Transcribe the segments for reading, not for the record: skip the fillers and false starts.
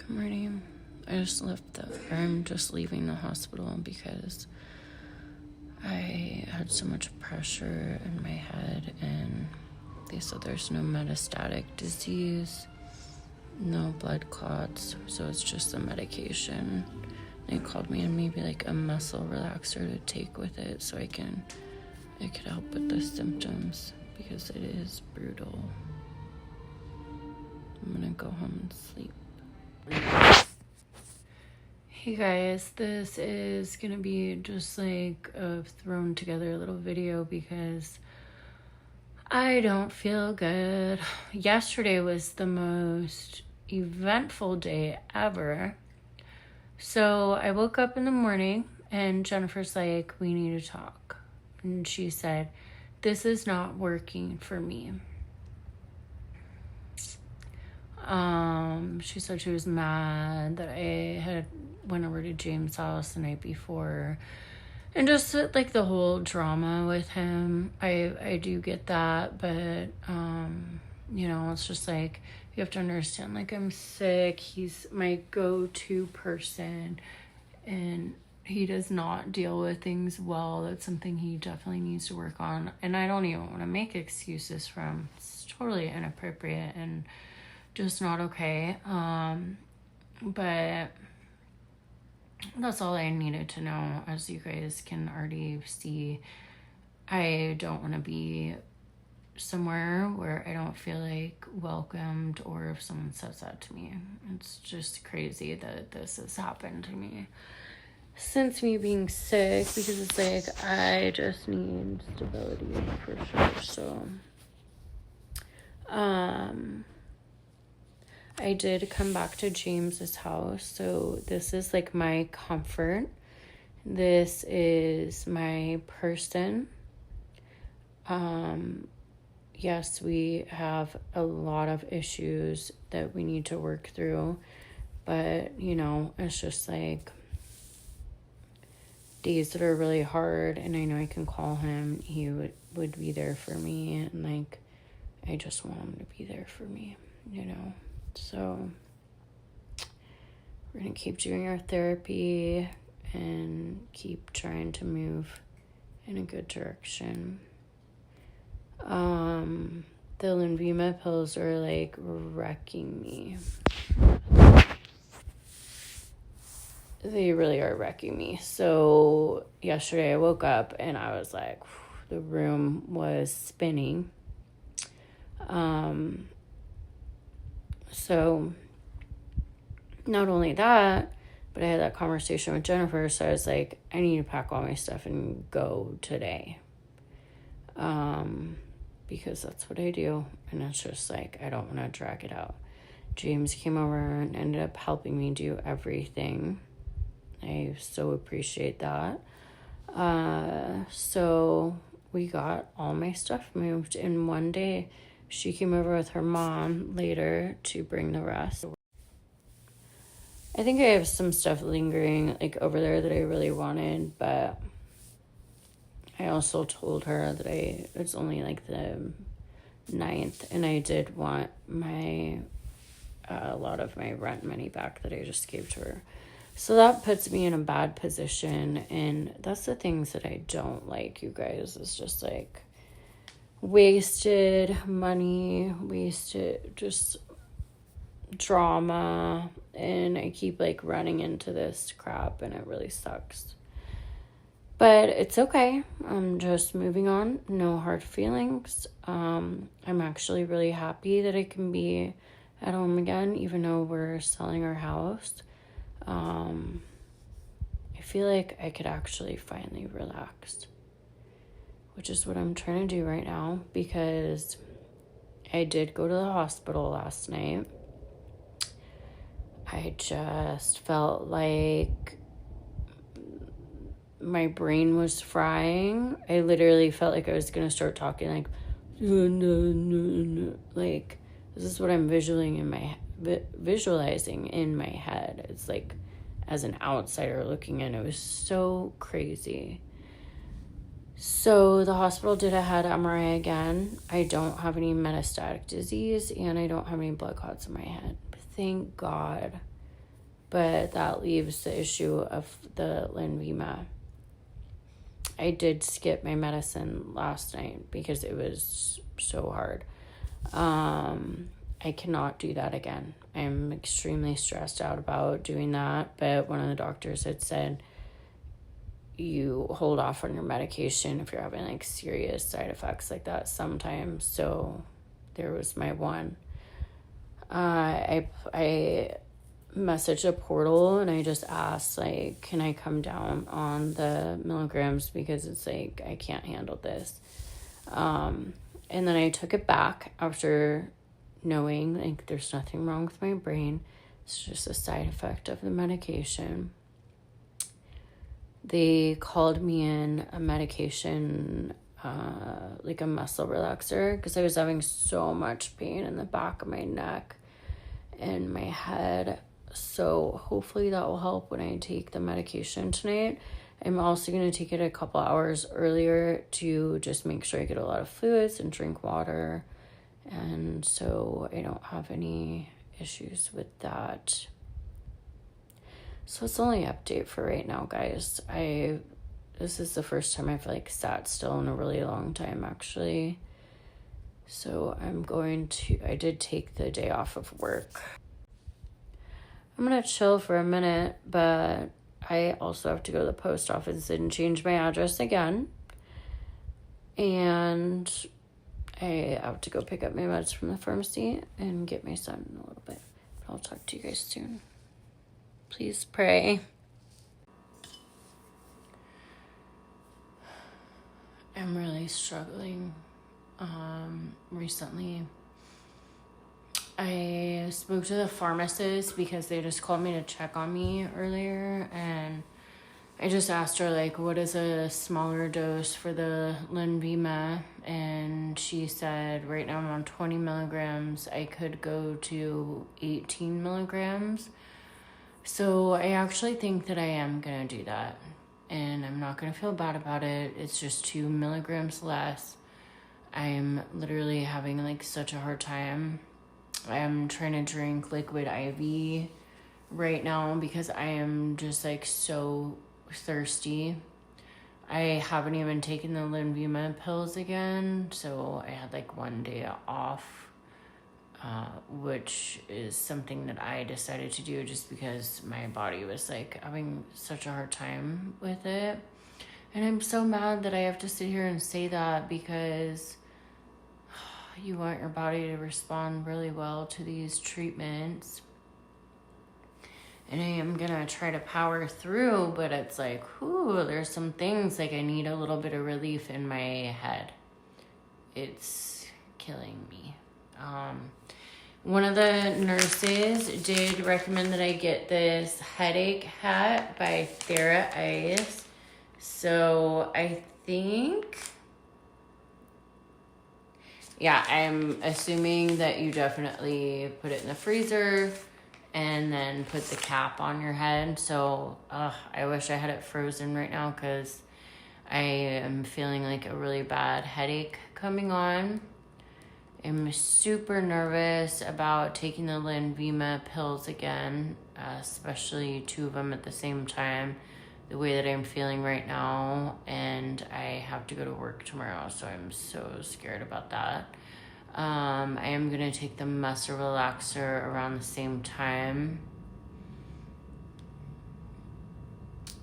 Good morning. I'm just leaving the hospital because I had so much pressure in my head, and they said there's no metastatic disease, no blood clots, so it's just the medication. They called me and maybe like a muscle relaxer to take with it so it could help with the symptoms because it is brutal. I'm gonna go home and sleep. Hey guys, this is gonna be just like a thrown together little video because I don't feel good. Yesterday was the most eventful day ever. So I woke up in the morning and Jennifer's like, we need to talk. And she said, this is not working for me. She said she was mad that I had went over to James' house the night before, and just like the whole drama with him. I do get that, but it's just like you have to understand, like, I'm sick. He's my go-to person, and he does not deal with things well. That's something he definitely needs to work on, and I don't even want to make excuses for him. It's totally inappropriate and just not okay. But that's all I needed to know. As you guys can already see, I don't want to be somewhere where I don't feel like welcomed, or if someone says that to me. It's just crazy that this has happened to me since me being sick, because it's like I just need stability for sure. So I did come back to James's house, so this is like my comfort. This is my person. Yes, we have a lot of issues that we need to work through, but it's just like days that are really hard, and I know I can call him. He would be there for me, and like I just want him to be there for me, So we're going to keep doing our therapy and keep trying to move in a good direction. The Lenvima pills are like wrecking me. They really are wrecking me. So yesterday I woke up and I was like, the room was spinning. So not only that, but I had that conversation with Jennifer. So I was like, I need to pack all my stuff and go today. Because that's what I do. And it's just like, I don't want to drag it out. James came over and ended up helping me do everything. I so appreciate that. So we got all my stuff moved in one day. She came over with her mom later to bring the rest. I think I have some stuff lingering like over there that I really wanted, but I also told her that it's only like the 9th, and I did want a lot of my rent money back that I just gave to her. So that puts me in a bad position, and that's the things that I don't like, you guys. It's just like wasted money, wasted just drama, and I keep like running into this crap, and it really sucks. But it's okay. I'm just moving on. No hard feelings. I'm actually really happy that I can be at home again, even though we're selling our house. I feel like I could actually finally relax, which is what I'm trying to do right now, because I did go to the hospital last night. I just felt like my brain was frying. I literally felt like I was going to start talking like, like, this is what I'm visualizing in my head. It's like, as an outsider looking in, it was so crazy. So the hospital did a head MRI again. I don't have any metastatic disease, and I don't have any blood clots in my head. Thank God. but that leaves the issue of the Lenvima. I did skip my medicine last night because it was so hard. I cannot do that again. I'm extremely stressed out about doing that, but one of the doctors had said you hold off on your medication if you're having like serious side effects like that sometimes. So there was my one. I messaged a portal and I just asked, like, can I come down on the milligrams because it's like I can't handle this. And then I took it back after knowing like there's nothing wrong with my brain. It's just a side effect of the medication. They called me in a medication, like a muscle relaxer, because I was having so much pain in the back of my neck and my head. So hopefully that will help when I take the medication tonight. I'm also going to take it a couple hours earlier to just make sure I get a lot of fluids and drink water. And so I don't have any issues with that. So it's only update for right now, guys. This is the first time I've like sat still in a really long time, actually. So I did take the day off of work. I'm going to chill for a minute, but I also have to go to the post office and change my address again. And I have to go pick up my meds from the pharmacy and get my son in a little bit. But I'll talk to you guys soon. Please pray. I'm really struggling. Recently, I spoke to the pharmacist because they just called me to check on me earlier, and I just asked her, like, what is a smaller dose for the Lenvima, and she said right now I'm on 20 milligrams. I could go to 18 milligrams. So I actually think that I am going to do that, and I'm not going to feel bad about it. It's just 2 milligrams less. I'm literally having like such a hard time. I'm trying to drink liquid IV right now because I am just like so thirsty. I haven't even taken the Lenvima pills again, so I had like one day off, which is something that I decided to do just because my body was like having such a hard time with it. And I'm so mad that I have to sit here and say that because you want your body to respond really well to these treatments. And I am going to try to power through, but it's like, there's some things like I need a little bit of relief in my head. It's killing me. One of the nurses did recommend that I get this headache hat by TheraIce. So I think, I'm assuming that you definitely put it in the freezer and then put the cap on your head. So I wish I had it frozen right now because I am feeling like a really bad headache coming on. I'm super nervous about taking the Lenvima pills again, especially 2 of them at the same time, the way that I'm feeling right now. And I have to go to work tomorrow, so I'm so scared about that. I am going to take the muscle relaxer around the same time.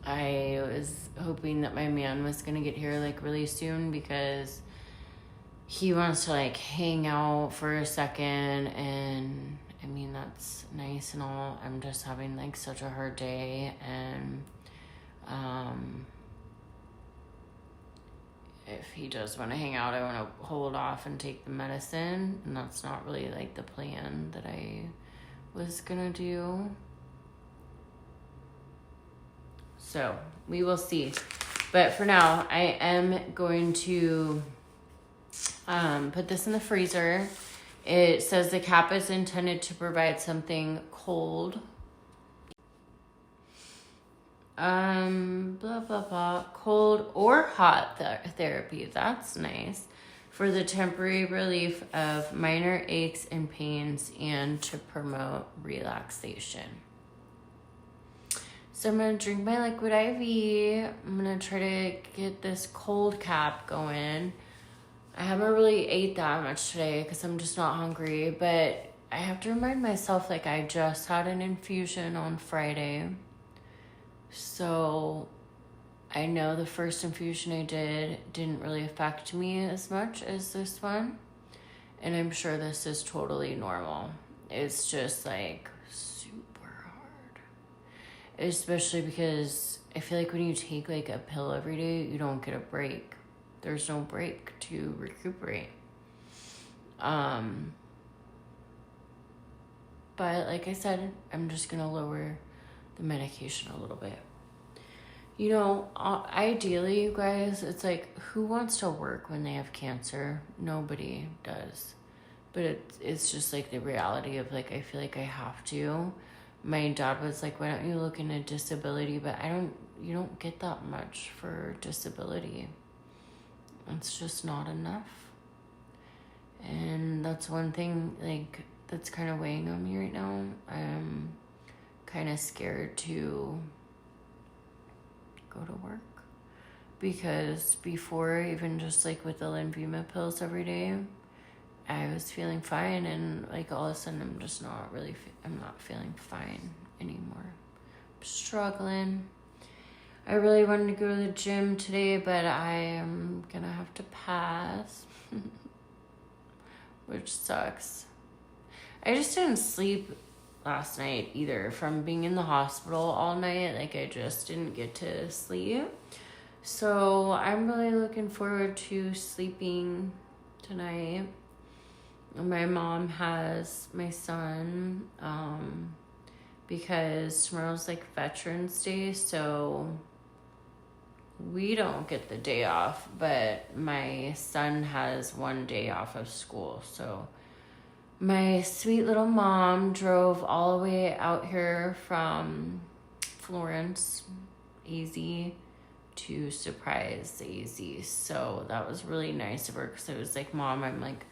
I was hoping that my man was going to get here like really soon because he wants to like hang out for a second, and I mean that's nice and all. I'm just having like such a hard day, and if he does want to hang out, I want to hold off and take the medicine, and that's not really like the plan that I was gonna do. So we will see, but for now I am going to put this in the freezer. It says the cap is intended to provide something cold. Blah, blah, blah. Cold or hot therapy. That's nice. For the temporary relief of minor aches and pains and to promote relaxation. So I'm going to drink my liquid IV. I'm going to try to get this cold cap going. I haven't really ate that much today because I'm just not hungry. But I have to remind myself, like, I just had an infusion on Friday. So I know the first infusion I didn't really affect me as much as this one. And I'm sure this is totally normal. It's just like super hard. Especially because I feel like when you take like a pill every day, you don't get a break. There's no break to recuperate. But like I said, I'm just going to lower the medication a little bit. You know, ideally, you guys, it's like, who wants to work when they have cancer? Nobody does. But it's just like the reality of like, I feel like I have to. My dad was like, why don't you look into disability? But you don't get that much for disability. It's just not enough. And that's one thing, like, that's kind of weighing on me right now. I'm kind of scared to go to work. Because before, even just like with the Lenvima pills every day, I was feeling fine, and like all of a sudden I'm not feeling fine anymore. I'm struggling. I really wanted to go to the gym today, but I am gonna have to pass, which sucks. I just didn't sleep last night either from being in the hospital all night. Like, I just didn't get to sleep. So I'm really looking forward to sleeping tonight. My mom has my son, because tomorrow's like Veterans Day, so we don't get the day off, but my son has one day off of school. So my sweet little mom drove all the way out here from Florence, AZ, to surprise AZ. So that was really nice of her, because I was like, Mom, I'm like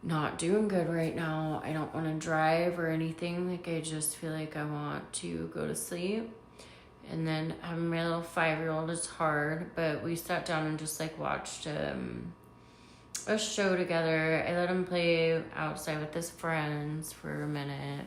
not doing good right now. I don't want to drive or anything. Like, I just feel like I want to go to sleep. And then having my little 5-year-old is hard, but we sat down and just like watched a show together. I let him play outside with his friends for a minute.